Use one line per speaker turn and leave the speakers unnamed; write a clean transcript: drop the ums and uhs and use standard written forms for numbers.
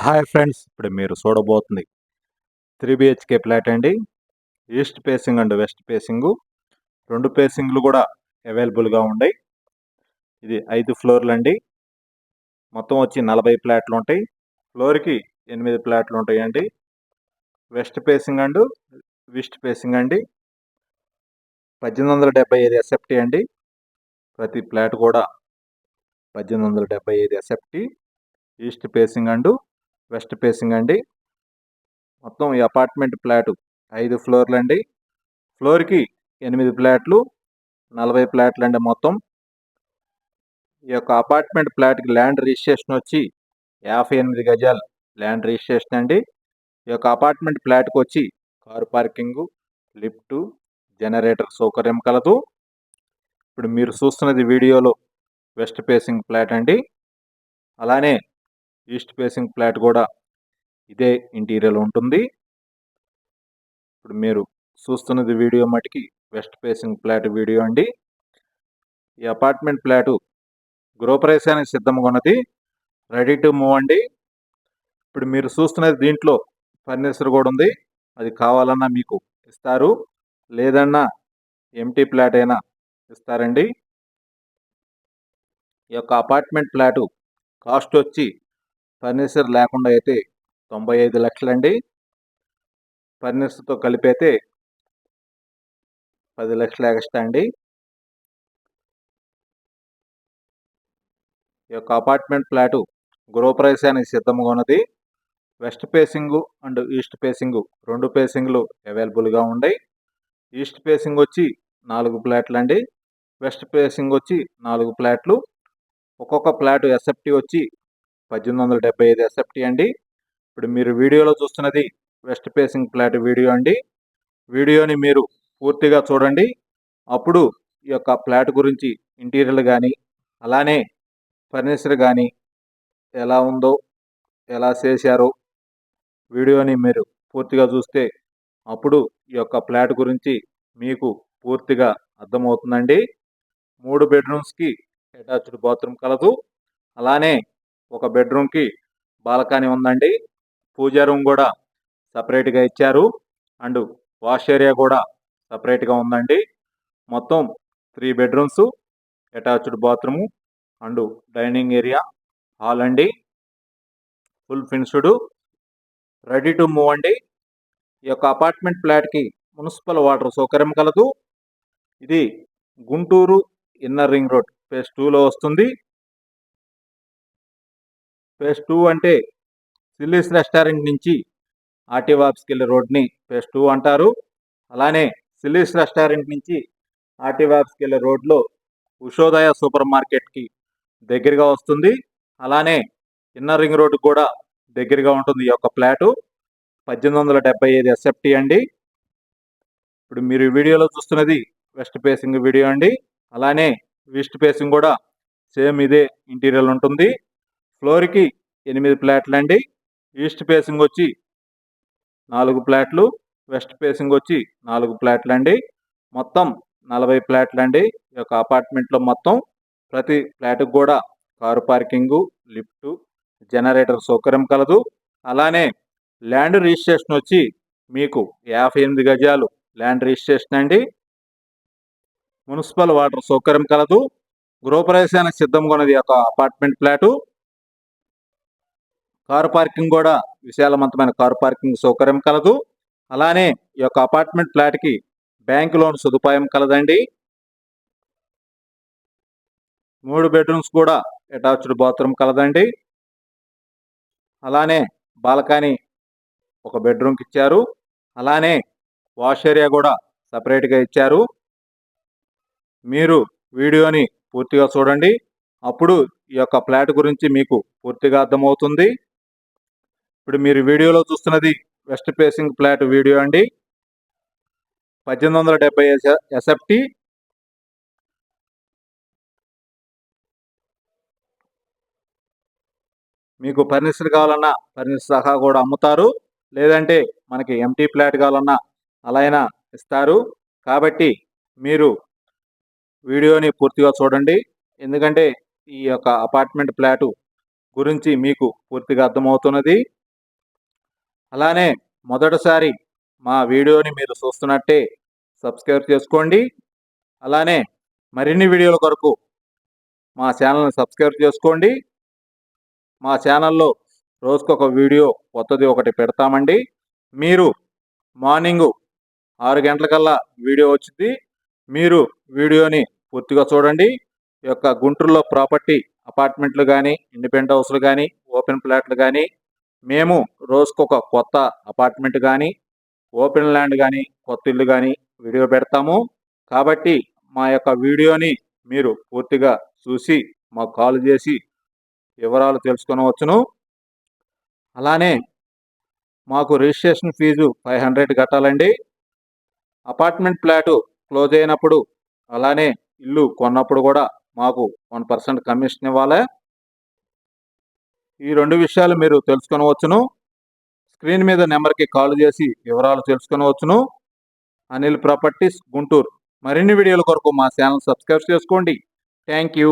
Hi friends, ఇప్పుడు మీరు చూడబోతుంది 3 BHK flat అండి. East facing and west facing రెండు ఫేసింగ్లు కూడా అవైలబుల్గా ఉన్నాయి. ఇది 5 ఫ్లోర్లు అండి. మొత్తం వచ్చి 40 ఫ్లాట్లు ఉంటాయి. ఫ్లోర్కి 8 ఫ్లాట్లు ఉంటాయండి. West facing and east facing అండి. 1875 ఎస్ఎఫ్టీ అండి. ప్రతి ఫ్లాట్ కూడా 1875 SFT. East facing and west facing అండి. మొత్తం ఈ అపార్ట్మెంట్ ఫ్లాట్ 5 ఫ్లోర్లు అండి. ఫ్లోర్కి 8 ఫ్లాట్లు, 40 ఫ్లాట్లు అండి మొత్తం. ఈ యొక్క అపార్ట్మెంట్ ఫ్లాట్కి ల్యాండ్ రిజిస్ట్రేషన్ వచ్చి 58 గజాలు ల్యాండ్ రిజిస్ట్రేషన్ అండి. ఈ యొక్క అపార్ట్మెంట్ ఫ్లాట్కి వచ్చి కారు పార్కింగు, లిఫ్టు, జనరేటర్ సౌకర్యం కలదు. ఇప్పుడు మీరు చూస్తున్నది వీడియోలో వెస్ట్ ఫేసింగ్ ఫ్లాట్ అండి. అలానే ఈస్ట్ ఫేసింగ్ ఫ్లాట్ కూడా ఇదే ఇంటీరియర్ ఉంటుంది. ఇప్పుడు మీరు చూస్తున్నది వీడియో మటుకి వెస్ట్ ఫేసింగ్ ఫ్లాట్ వీడియో అండి. ఈ అపార్ట్మెంట్ ఫ్లాటు గృహప్రవేశానికి సిద్ధంగా ఉన్నది, రెడీ టు మూవ్ అండి. ఇప్పుడు మీరు చూస్తున్నది దీంట్లో ఫర్నిచర్ కూడా ఉంది. అది కావాలన్నా మీకు ఇస్తారు, లేదన్నా ఎంటీ ఫ్లాట్ అయినా ఇస్తారండి. ఈ యొక్క అపార్ట్మెంట్ ఫ్లాటు కాస్ట్ వచ్చి ఫర్నిచర్ లేకుండా అయితే 95 లక్షలండి. ఫర్నిచర్తో కలిపి అయితే 10 లక్షలు ఎక్స్ట్రా అండి. ఈ యొక్క అపార్ట్మెంట్ ఫ్లాటు గృహప్రవేశానికి సిద్ధంగా ఉన్నది. West facing and east facing రెండు ఫేసింగ్లు అవైలబుల్గా ఉన్నాయి. ఈస్ట్ ఫేసింగ్ వచ్చి 4 ఫ్లాట్లు అండి. వెస్ట్ ఫేసింగ్ వచ్చి 4 ఫ్లాట్లు. ఒక్కొక్క ఫ్లాట్ ఎస్ఎఫ్టీ వచ్చి 1875 ఎస్ఎఫ్టీ అండి. ఇప్పుడు మీరు వీడియోలో చూస్తున్నది వెస్ట్ ఫేసింగ్ ఫ్లాట్ వీడియో అండి. వీడియోని మీరు పూర్తిగా చూడండి. అప్పుడు ఈ యొక్క ఫ్లాట్ గురించి ఇంటీరియర్ కానీ, అలానే ఫర్నిచర్ కానీ ఎలా ఉందో, ఎలా చేశారో వీడియోని మీరు పూర్తిగా చూస్తే అప్పుడు ఈ యొక్క ఫ్లాట్ గురించి మీకు పూర్తిగా అర్థమవుతుందండి. 3 బెడ్రూమ్స్కి అటాచ్డ్ బాత్రూమ్ కలదు. అలానే ఒక బెడ్రూమ్కి బాల్కనీ ఉందండి. పూజా రూమ్ కూడా సపరేట్గా ఇచ్చారు. అండ్ వాష్ ఏరియా కూడా సపరేట్గా ఉందండి. మొత్తం 3 bedrooms, attached bathroom and dining area, hall అండి. Full finished, ready to move అండి. ఈ యొక్క అపార్ట్మెంట్ ఫ్లాట్కి మున్సిపల్ వాటర్ సౌకర్యం కలదు. ఇది Guntur inner ring road phase 2లో వస్తుంది. ఫేజ్ 2 అంటే సిల్లీస్ రెస్టారెంట్ నుంచి ఆర్టీఓ ఆఫీస్కి వెళ్ళే రోడ్ని ఫేజ్ 2 అంటారు. అలానే సిల్లీస్ రెస్టారెంట్ నుంచి ఆర్టీఓ ఆఫీస్కి వెళ్ళే రోడ్లో ఉషోదయ సూపర్ మార్కెట్కి దగ్గరగా వస్తుంది. అలానే ఇన్నర్ రింగ్ రోడ్డు కూడా దగ్గరగా ఉంటుంది ఈ యొక్క ఫ్లాటు. 1875 ఎస్ఎఫ్టీ అండి. ఇప్పుడు మీరు వీడియోలో చూస్తున్నది వెస్ట్ ఫేసింగ్ వీడియో అండి. అలానే ఈస్ట్ ఫేసింగ్ కూడా సేమ్ ఇదే ఇంటీరియర్ ఉంటుంది. ఫ్లోర్కి 8 ఫ్లాట్లు అండి. ఈస్ట్ ఫేసింగ్ వచ్చి 4 ఫ్లాట్లు, వెస్ట్ ఫేసింగ్ వచ్చి 4 ఫ్లాట్లు అండి. మొత్తం 40 ఫ్లాట్లు అండి. ఈ యొక్క అపార్ట్మెంట్లో మొత్తం ప్రతి ఫ్లాట్కి కూడా కారు పార్కింగు, లిఫ్టు, జనరేటర్ సౌకర్యం కలదు. అలానే ల్యాండ్ రిజిస్ట్రేషన్ వచ్చి మీకు 58 గజాలు ల్యాండ్ రిజిస్ట్రేషన్ అండి. మున్సిపల్ వాటర్ సౌకర్యం కలదు. గృహప్రవేశానికి సిద్ధంగా ఉన్నది యొక్క అపార్ట్మెంట్ ఫ్లాటు. కారు పార్కింగ్ కూడా విశాలవంతమైన కారు పార్కింగ్ సౌకర్యం కలదు. అలానే ఈ యొక్క అపార్ట్మెంట్ ఫ్లాట్కి బ్యాంక్ లోన్ సదుపాయం కలదండి. 3 బెడ్రూమ్స్ కూడా అటాచ్డ్ బాత్రూమ్ కలదండి. అలానే బాల్కనీ ఒక బెడ్రూమ్కి ఇచ్చారు. అలానే వాష్ ఏరియా కూడా సపరేట్గా ఇచ్చారు. మీరు వీడియోని పూర్తిగా చూడండి. అప్పుడు ఈ యొక్క ఫ్లాట్ గురించి మీకు పూర్తిగా అర్థమవుతుంది. ఇప్పుడు మీరు వీడియోలో చూస్తున్నది వెస్ట్ ఫేసింగ్ ఫ్లాట్ వీడియో అండి. 1875 ఎస్ఎఫ్టీ. మీకు ఫర్నిచర్ కావాలన్నా ఫర్నిచర్ సహా కూడా అమ్ముతారు, లేదంటే మనకి ఎంటీ ఫ్లాట్ కావాలన్నా అలా అయినా ఇస్తారు. కాబట్టి మీరు వీడియోని పూర్తిగా చూడండి. ఎందుకంటే ఈ యొక్క అపార్ట్మెంట్ ఫ్లాటు గురించి మీకు పూర్తిగా అర్థమవుతున్నది. అలానే మొదటిసారి మా వీడియోని మీరు చూస్తున్నట్టే సబ్స్క్రైబ్ చేసుకోండి. అలానే మరిన్ని వీడియోల కొరకు మా ఛానల్ని సబ్స్క్రైబ్ చేసుకోండి. మా ఛానల్లో రోజుకొక వీడియో కొత్తది ఒకటి పెడతామండి. మీరు మార్నింగు 6 గంటలకల్లా వీడియో వచ్చింది. మీరు వీడియోని పూర్తిగా చూడండి. ఈ యొక్క గుంటూరులో ప్రాపర్టీ అపార్ట్మెంట్లు కానీ, ఇండిపెండెంట్ హౌస్లు కానీ, ఓపెన్ ప్లాట్లు కానీ, మేము రోజుకొక కొత్త అపార్ట్మెంట్ కానీ, ఓపెన్ ల్యాండ్ కానీ, కొత్త ఇల్లు కానీ వీడియో పెడతాము. కాబట్టి మా యొక్క వీడియోని మీరు పూర్తిగా చూసి మాకు కాల్ చేసి వివరాలు తెలుసుకొనవచ్చును. అలానే మాకు రిజిస్ట్రేషన్ ఫీజు 500 కట్టాలండి. అపార్ట్మెంట్ ఫ్లాటు క్లోజ్ అయినప్పుడు అలానే ఇల్లు కొన్నప్పుడు కూడా మాకు 1% కమిషన్ ఇవ్వాలి. ఈ 2 విషయాలు మీరు తెలుసుకొనవచ్చును. స్క్రీన్ మీద నెంబర్కి కాల్ చేసి వివరాలు తెలుసుకొనవచ్చును. అనిల్ ప్రాపర్టీస్ గుంటూరు. మరిన్ని వీడియోల కొరకు మా ఛానల్ సబ్స్క్రైబ్ చేసుకోండి. Thank you.